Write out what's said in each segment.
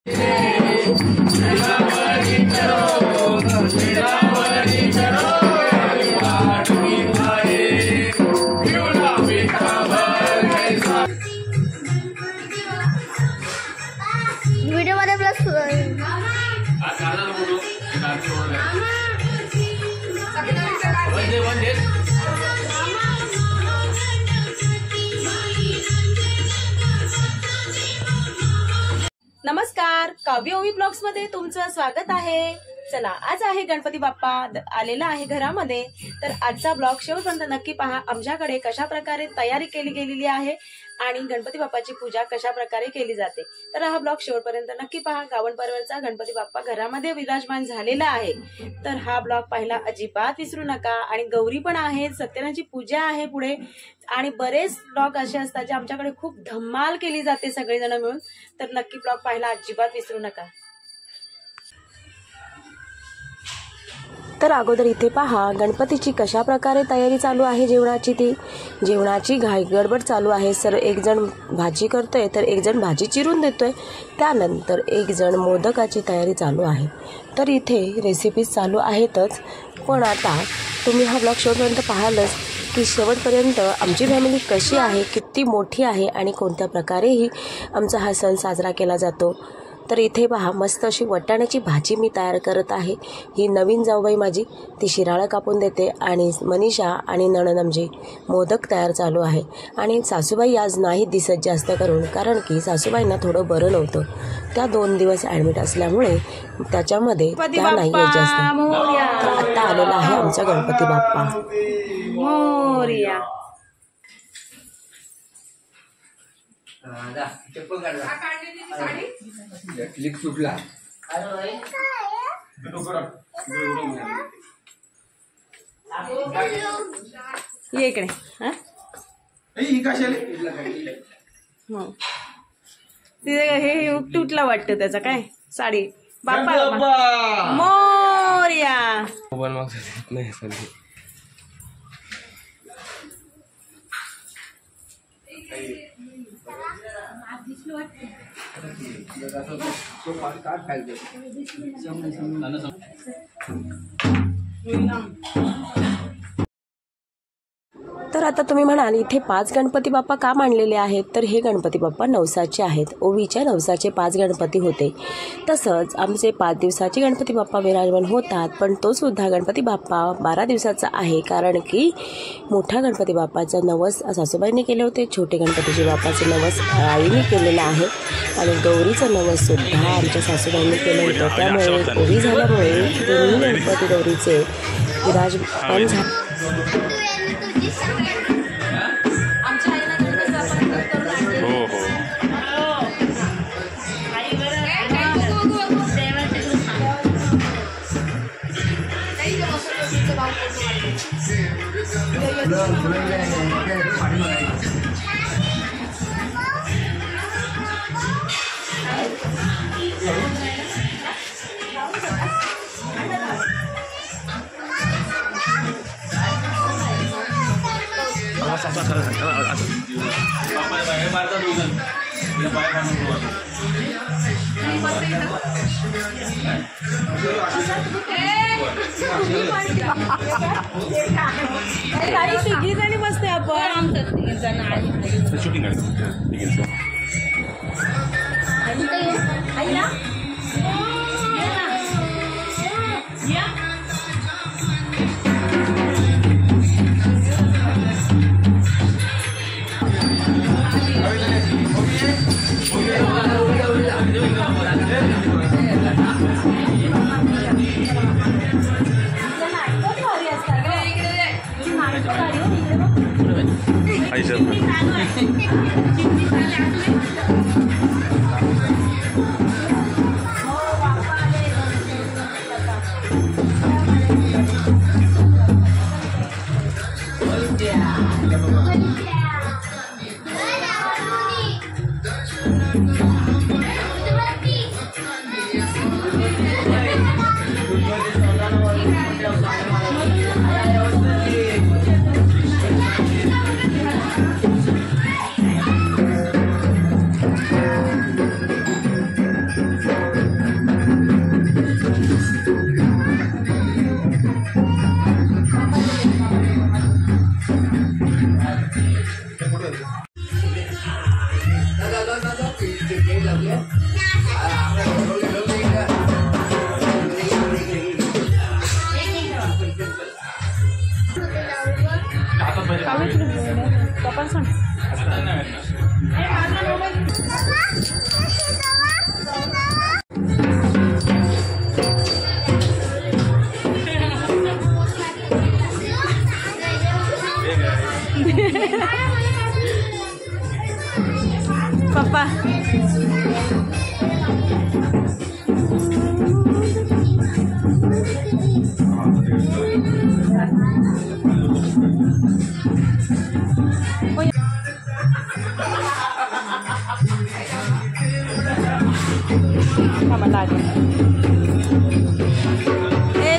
Video मध्ये plus नमस्कार, काव्य ओवी ब्लॉग्स मध्ये तुमचं स्वागत आहे। चला, आज आहे गणपती बाप्पा आलेला आहे घरामध्ये, तर आजचा ब्लॉग शेवटपर्यंत नक्की पहा। आमच्याकडे कशा प्रकारे तयारी केली गेलेली आहे आणि गणपती बाप्पाची पूजा कशा प्रकारे केली जाते, तर हा ब्लॉग शेवटपर्यंत नक्की पहा। गावणपरवरचा गणपती बाप्पा घरामध्ये विराजमान झालेला आहे, तर हा ब्लॉग पाहायला अजिबात विसरू नका। आणि गौरी पण आहे, सत्यनारायणाची पूजा आहे पुढे, आणि बरेच ब्लॉग असे असतात जे आमच्याकडे खूप धमाल केली जाते सगळेजण मिळून, तर नक्की ब्लॉग पाहायला अजिबात विसरू नका। तर अगोदर इथे पहा गणपतीची कशा प्रकारे तयारी चालू आहे जेवणाची। ती जेवणाची घाई गडबड चालू आहे। सर एक जण भाजी करतोय, तर एक जण भाजी चिरून देतोय, त्यानंतर एक जण मोदकाची तयारी चालू आहे। तर इथे रेसिपीज चालू आहेतच, पण आता तुम्ही हा ब्लॉग शेवटपर्यंत पाहालच की शेवटपर्यंत आमची फॅमिली कशी आहे, किती मोठी आहे आणि कोणत्या प्रकारेही आमचा हा सण साजरा केला जातो। तर इथे पहा मस्त अशी वाटाण्याची भाजी मी तयार करत आहे। ही नवीन जाऊबाई माझी, ती शिराळं कापून देते, आणि मनीषा आणि नणंद आमची मोदक तयार चालू आहे। आणि सासूबाई आज नाही दिसत जास्त करून, कारण की सासूबाईंना थोडं बरं नव्हतं, त्या 2 दिवस ॲडमिट असल्यामुळे त्याच्यामध्ये त्या नाही आहेत जास्त। तर आत्ता आलेला आहे आमचा गणपती बाप्पा मोरया। क्लिक सुटला ये इकडे। तिथे हे तुटला वाटतं त्याचा काय साडी। बाप्पा मोरया। तर आता तुम्ही म्हणाल इथे 5 गणपती बाप्पा का मांडलेले आहेत, तर हे गणपती बाप्पा नवसाचे आहेत। ओवीच्या नवसाचे 5 गणपती होते, तसंच आमचे 5 दिवसाचे गणपती बाप्पा विराजमान होतात, पण तो सुद्धा गणपती बाप्पा 12 दिवसाचा आहे, कारण की मोठ्या गणपती बाप्पाचं नवस सासूबाईंनी केले होते, छोटे गणपतीचे बाप्पाचं नवस आईने केलेलं आहे, आणि गौरीचं नवस सुद्धा आमच्या सासूबाईंनी केलं होतं। त्यामुळे ओवी झाल्यामुळे दोन्ही गणपती गौरीचे विराजमान झाले। तिघी जणी बसते आपण शूटिंग पप्पा सांग. पप्पा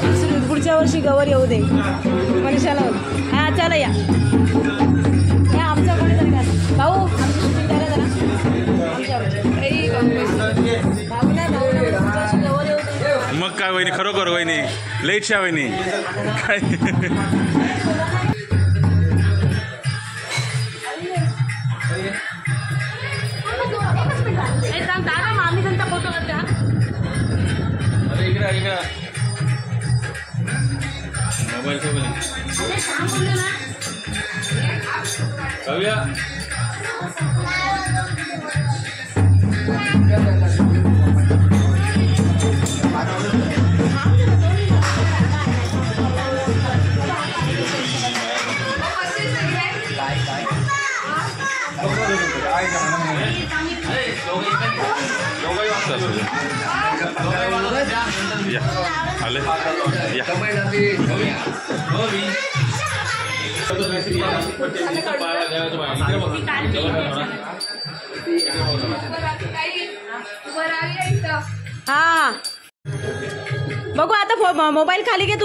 दुसरी पुढच्या वर्षी गवर येऊ दे मनीषाला. हा चला या आमच्या कोणीतरी भाऊ आमची शूटिंग करा जरा मग काय वहिनी खरोखर वहिनी लेटशा वहिनी काय आम्ही त्यांचा फोटो करते. मोबाईल कव्या आले हा बघू आता मोबाईल खाली घे.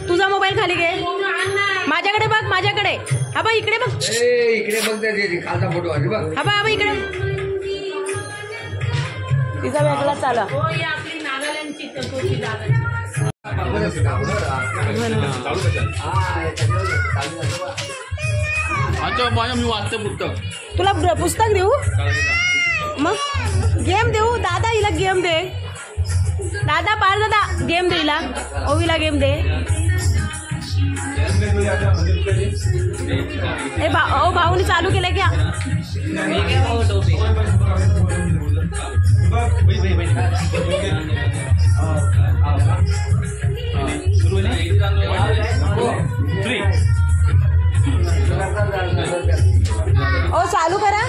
तुझा मोबाईल खाली घे. माझ्याकडे बघ माझ्याकडे. हा बघ इकडे बघ. इकडे बघ खालचा फोटो आहे बघ. हा बघ इकडे. तिचा वेगळा चाला. आपली नागालँडची मी वाचतं पुस्तक. तुला पुस्तक देऊ मग गेम देऊ. दादा हिला गेम दे. दादा पार दादा गेम दे हिला. ओवीला गेम दे. भाऊनी चालू केलं क्या. ओ चालू करा.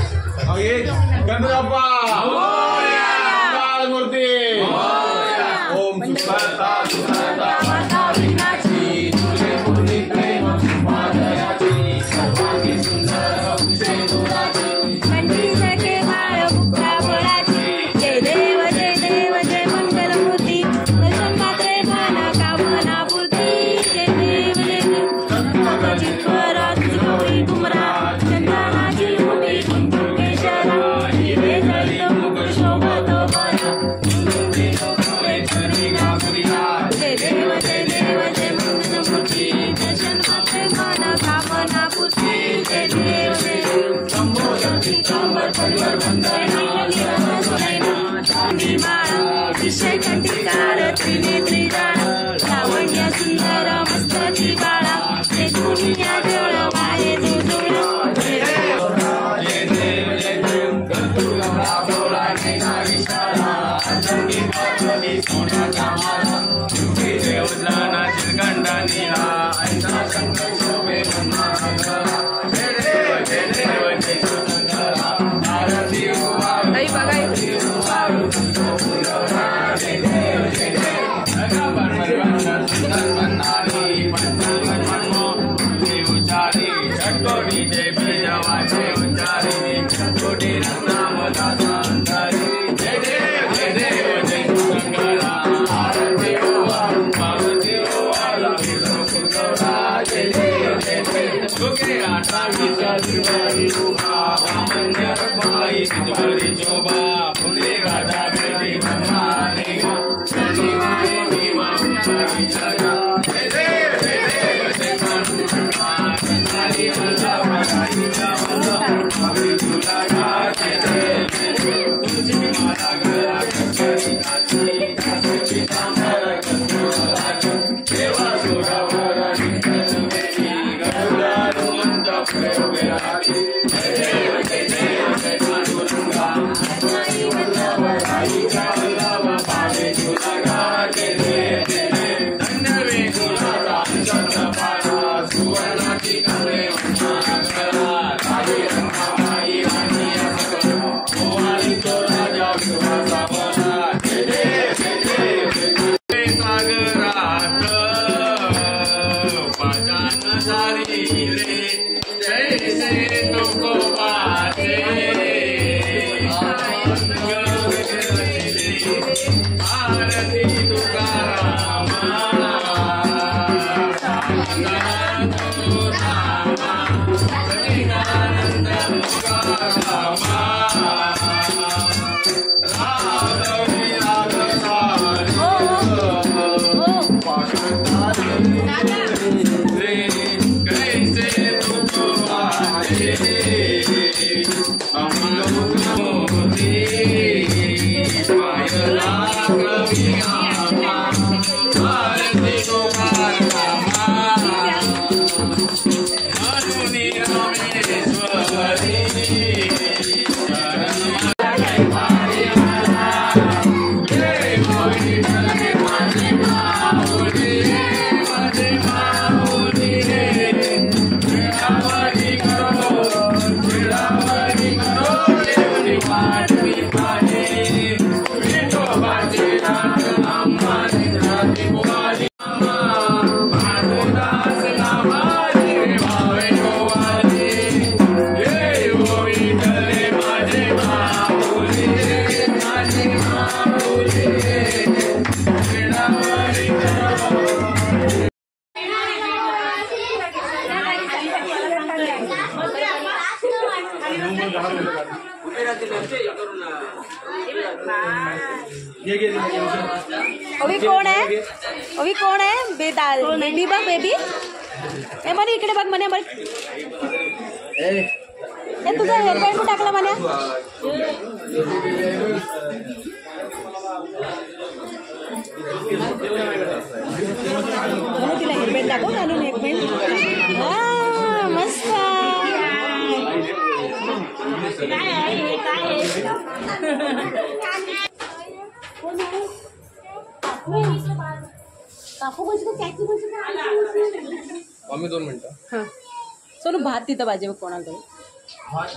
लावण्य सुंदर मस्तकी बाळा दुनिया जळ वाहे Yeah. अभी कोण आहे? अभी कोण आहे? बेदाल बेबी बघ बेबी. ए म्हणे इकडे बघ म्हणे बघ. ए तुझा हेअरबँड कुठे टाकला म्हणे? तिला हेअरबँड टाकू घालून एक मिनिट. हा मस्त. आम्ही 2 मिनिटं. सोनू भात तिथं पाहिजे कोणाकडे. भात